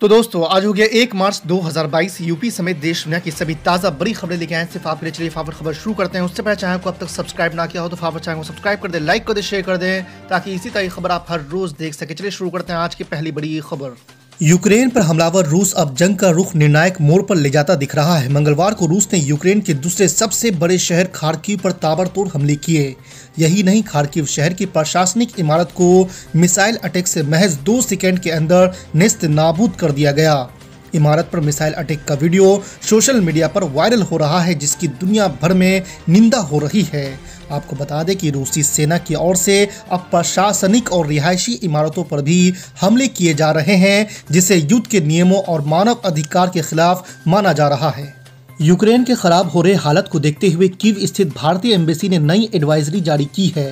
तो दोस्तों आज हो गया 1 मार्च 2022। यूपी समेत देश दुनिया की सभी ताज़ा बड़ी खबरें लेके आए सिर्फ आपके लिए। चलिए फटाफट खबर शुरू करते हैं। उससे पहले चैनल को अब तक सब्सक्राइब ना किया हो तो फटाफट चैनल को सब्सक्राइब कर दें, लाइक कर दें, शेयर कर दें ताकि इसी तरह की खबर आप हर रोज देख सके। चलिए शुरू करते हैं आज की पहली बड़ी खबर। यूक्रेन पर हमलावर रूस अब जंग का रुख निर्णायक मोड़ पर ले जाता दिख रहा है। मंगलवार को रूस ने यूक्रेन के दूसरे सबसे बड़े शहर खार्किव पर ताबड़तोड़ हमले किए। यही नहीं, खार्किव शहर की प्रशासनिक इमारत को मिसाइल अटैक से महज 2 सेकंड के अंदर नेस्त नाबूद कर दिया गया। इमारत पर मिसाइल अटैक का वीडियो सोशल मीडिया पर वायरल हो रहा है, जिसकी दुनिया भर में निंदा हो रही है। आपको बता दें कि रूसी सेना की ओर से अब प्रशासनिक और रिहायशी इमारतों पर भी हमले किए जा रहे हैं, जिसे युद्ध के नियमों और मानव अधिकार के खिलाफ माना जा रहा है। यूक्रेन के खराब हो रहे हालत को देखते हुए कीव स्थित भारतीय एम्बेसी ने नई एडवाइजरी जारी की है।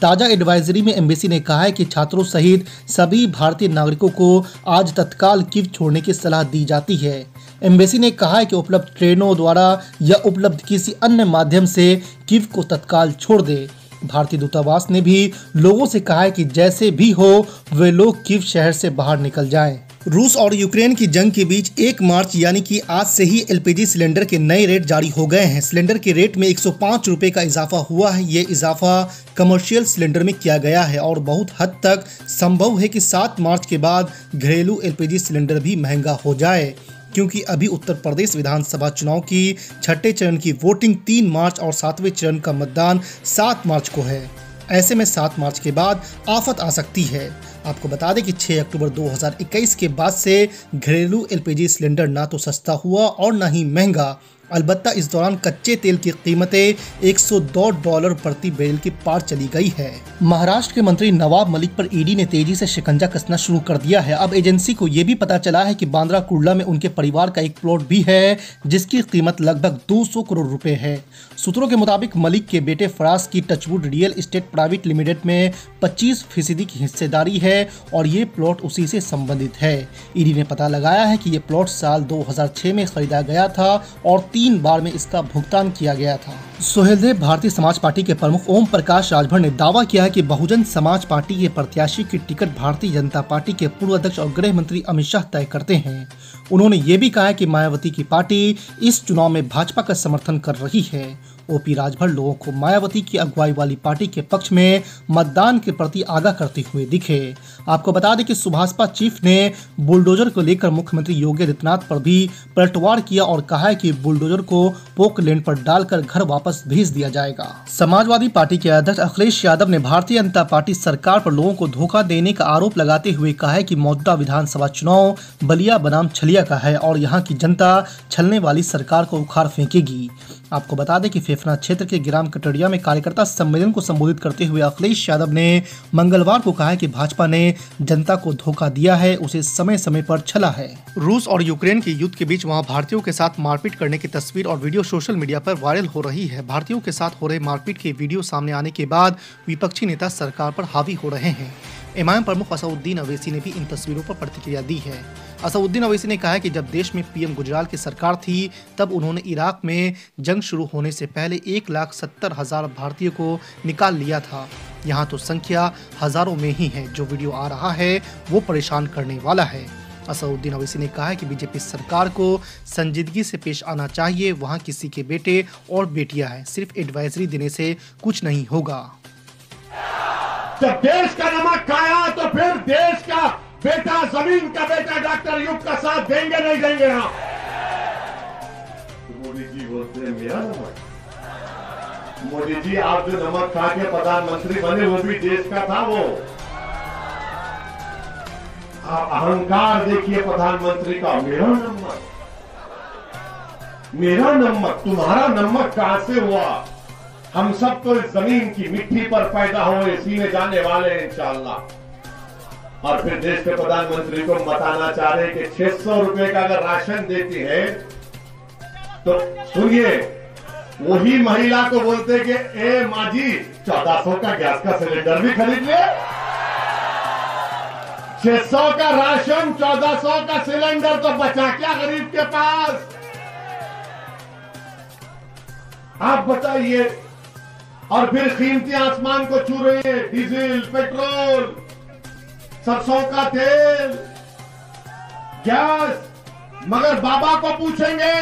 ताज़ा एडवाइजरी में एम्बेसी ने कहा है कि छात्रों सहित सभी भारतीय नागरिकों को आज तत्काल कीव छोड़ने की सलाह दी जाती है। एम्बेसी ने कहा है कि उपलब्ध ट्रेनों द्वारा या उपलब्ध किसी अन्य माध्यम से कीव को तत्काल छोड़ दे। भारतीय दूतावास ने भी लोगों से कहा है कि जैसे भी हो वे लोग कीव शहर से बाहर निकल जाएं। रूस और यूक्रेन की जंग के बीच 1 मार्च यानी कि आज से ही एलपीजी सिलेंडर के नए रेट जारी हो गए हैं। सिलेंडर के रेट में 105 रुपये का इजाफा हुआ है। ये इजाफा कमर्शियल सिलेंडर में किया गया है और बहुत हद तक संभव है कि 7 मार्च के बाद घरेलू एलपीजी सिलेंडर भी महंगा हो जाए, क्योंकि अभी उत्तर प्रदेश विधानसभा चुनाव की 6ठे चरण की वोटिंग 3 मार्च और 7वें चरण का मतदान 7 मार्च को है। ऐसे में 7 मार्च के बाद आफत आ सकती है। आपको बता दें कि 6 अक्टूबर 2021 के बाद से घरेलू एलपीजी सिलेंडर ना तो सस्ता हुआ और ना ही महंगा। अलबत्ता इस दौरान कच्चे तेल की कीमतें $102 प्रति बैरल की पार चली गई है। महाराष्ट्र के मंत्री नवाब मलिक पर ईडी ने तेजी से शिकंजा कसना शुरू कर दिया है। अब एजेंसी को यह भी पता चला है कि बांद्रा कुर्ला में उनके परिवार का एक प्लॉट भी है, जिसकी कीमत लगभग 200 करोड़ रुपए है। सूत्रों के मुताबिक मलिक के बेटे फराज की touchwood real estate private limited में 25% की हिस्सेदारी है और ये प्लॉट उसी से संबंधित है। ईडी ने पता लगाया है कि ये प्लॉट साल 2006 में खरीदा गया था और 3 बार में इसका भुगतान किया गया था। सोहेलदेव भारतीय समाज पार्टी के प्रमुख ओम प्रकाश राजभर ने दावा किया है कि बहुजन समाज पार्टी के प्रत्याशी की टिकट भारतीय जनता पार्टी के पूर्व अध्यक्ष और गृह मंत्री अमित शाह तय करते हैं। उन्होंने ये भी कहा है कि मायावती की पार्टी इस चुनाव में भाजपा का समर्थन कर रही है। ओपी राजभर लोगों को मायावती की अगुवाई वाली पार्टी के पक्ष में मतदान के प्रति आगाह करते हुए दिखे। आपको बता दें कि सुभाषपा चीफ ने बुलडोजर को लेकर मुख्यमंत्री योगी आदित्यनाथ पर भी पलटवार किया और कहा है कि बुलडोजर को पोकलैंड पर डालकर घर वापस भेज दिया जाएगा। समाजवादी पार्टी के अध्यक्ष अखिलेश यादव ने भारतीय जनता पार्टी सरकार पर लोगों को धोखा देने का आरोप लगाते हुए कहा है कि मौजूदा विधानसभा चुनाव बलिया बनाम छलिया का है और यहाँ की जनता छलने वाली सरकार को उखाड़ फेंकेगी। आपको बता दें कि फेफना क्षेत्र के ग्राम कटड़िया में कार्यकर्ता सम्मेलन को संबोधित करते हुए अखिलेश यादव ने मंगलवार को कहा है कि भाजपा ने जनता को धोखा दिया है, उसे समय समय पर छला है। रूस और यूक्रेन के युद्ध के बीच वहां भारतीयों के साथ मारपीट करने की तस्वीर और वीडियो सोशल मीडिया पर वायरल हो रही है। भारतीयों के साथ हो रहे मारपीट के वीडियो सामने आने के बाद विपक्षी नेता सरकार पर हावी हो रहे हैं। एमआईएम प्रमुख असदुद्दीन अवैसी ने भी इन तस्वीरों पर प्रतिक्रिया दी है। असदुद्दीन अवैसी ने कहा है कि जब देश में पीएम गुजराल की सरकार थी तब उन्होंने इराक में जंग शुरू होने से पहले 1,70,000 भारतीयों को निकाल लिया था। यहाँ तो संख्या हजारों में ही है। जो वीडियो आ रहा है वो परेशान करने वाला है। असदुद्दीन अवैसी ने कहा है कि बीजेपी सरकार को संजीदगी से पेश आना चाहिए। वहाँ किसी के बेटे और बेटियां हैं, सिर्फ एडवाइजरी देने से कुछ नहीं होगा। जब देश का नमक खाया तो फिर देश का बेटा, जमीन का बेटा डॉक्टर यूब का साथ देंगे नहीं देंगे हम? मोदी जी बोलते हैं मेरा नमक। मोदी जी आप जो नमक खा के प्रधानमंत्री बने वो भी देश का था। वो आप अहंकार देखिए प्रधानमंत्री का, मेरा नमक, मेरा नमक। तुम्हारा नमक कहां से हुआ? हम सब तो इस जमीन की मिट्टी पर पैदा हुए, सीने जाने वाले हैं इंशाअल्लाह। और फिर देश के प्रधानमंत्री को बताना चाह रहे कि 600 रुपए का अगर राशन देती है तो सुनिए, वही महिला को बोलते कि ए माँ जी 1400 का गैस का सिलेंडर भी खरीद ले। 600 का राशन, 1400 का सिलेंडर, तो बचा क्या गरीब के पास? आप बताइए। और फिर कीमतें आसमान को छू रही है। डीजल, पेट्रोल, सरसों का तेल, गैस, मगर बाबा को पूछेंगे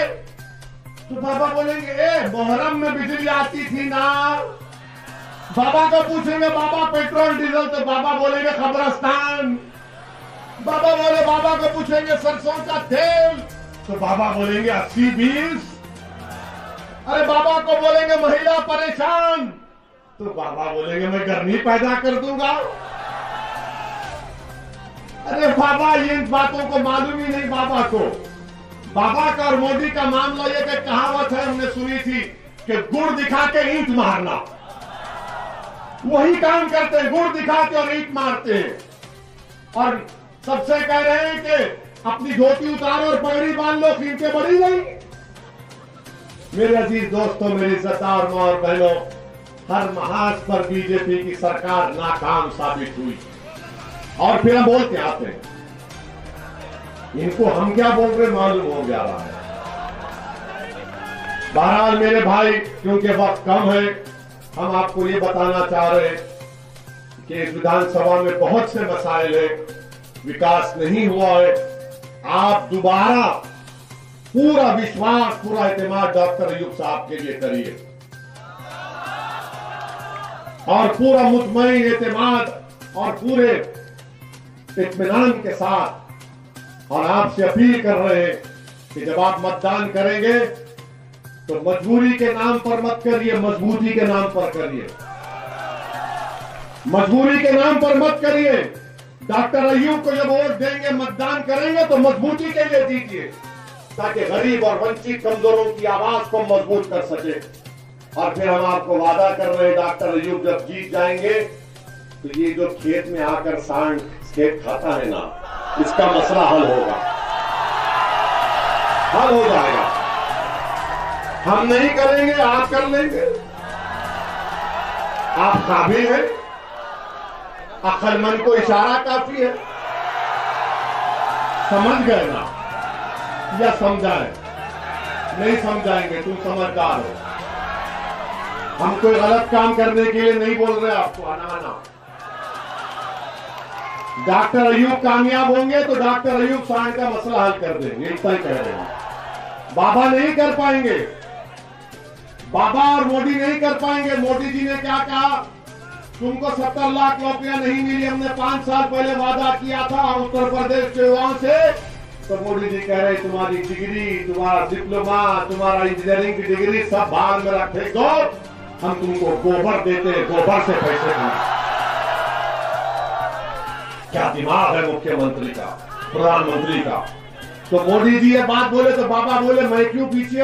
तो बाबा बोलेंगे ए मोहर्रम में बिजली आती थी ना। बाबा को पूछेंगे बाबा पेट्रोल डीजल, तो बाबा बोलेंगे कब्रिस्तान। बाबा को पूछेंगे सरसों का तेल, तो बाबा बोलेंगे 80-20। अरे बाबा को बोलेंगे महिला परेशान, तो बाबा बोलेंगे मैं गर्मी पैदा कर दूंगा। अरे बाबा इन बातों को मालूम ही नहीं बाबा को। बाबा का और मोदी का मामला यह कि कहावत है हमने सुनी थी कि गुड़ दिखा के ईंट मारना, वही काम करते हैं, गुड़ दिखा के और ईंट मारते हैं। और सबसे कह रहे हैं कि अपनी धोती उतारो और पगड़ी बांध लो, कीमतें बढ़ी गई। मेरे अजीज दोस्तों, मेरी इज्जतदार मां और बहनों, हर महाज पर बीजेपी की सरकार नाकाम साबित हुई। और फिर हम बोलते आते हैं, इनको हम क्या बोल रहे मालूम हो जा रहा है। बहरहाल मेरे भाई, क्योंकि वक्त कम है, हम आपको ये बताना चाह रहे हैं कि इस विधानसभा में बहुत से मसाइल है, विकास नहीं हुआ है। आप दोबारा पूरा विश्वास, पूरा एतमाद डॉक्टर अयूब साहब के लिए करिए और पूरा मुतमईन एतमाद और पूरे इत्मीनान के साथ। और आपसे अपील कर रहे हैं कि जब आप मतदान करेंगे तो मजबूरी के नाम पर मत करिए, मजबूती के नाम पर करिए। मजबूरी के नाम पर मत करिए। डॉक्टर अयूब को जब वोट देंगे, मतदान करेंगे तो मजबूती के लिए दीजिए, ताकि गरीब और वंचित कमजोरों की आवाज को मजबूत कर सके। और फिर हम आपको वादा कर रहे हैं, डॉक्टर अयूब जब जीत जाएंगे तो ये जो खेत में आकर सांड खेत खाता है ना, इसका मसला हल होगा, हल हो जाएगा। हम नहीं करेंगे, आप कर लेंगे। आप काबिल हैं, अक्लमंद को इशारा काफी है। समझ गए ना, या समझाएं? नहीं समझाएंगे, तुम समझदार हो। हम कोई गलत काम करने के लिए नहीं बोल रहे आपको, आना। डॉक्टर अयूब कामयाब होंगे तो डॉक्टर अयूब सांड का मसला हल कर देंगे, इतना ही कह रहे हैं। बाबा नहीं कर पाएंगे, बाबा और मोदी नहीं कर पाएंगे। मोदी जी ने क्या कहा, तुमको 70 लाख नौकरियां नहीं मिली, हमने 5 साल पहले वादा किया था उत्तर प्रदेश के युवाओं से। तो मोदी जी कह रहे तुम्हारी डिग्री, तुम्हारा डिप्लोमा, तुम्हारा इंजीनियरिंग की डिग्री सब बाहर में रख दो, हम तुमको गोबर देते हैं, गोबर से पैसे दें। क्या दिमाग है मुख्यमंत्री का, प्रधानमंत्री का। तो मोदी जी ये बात बोले तो बाबा बोले मैं क्यों पीछे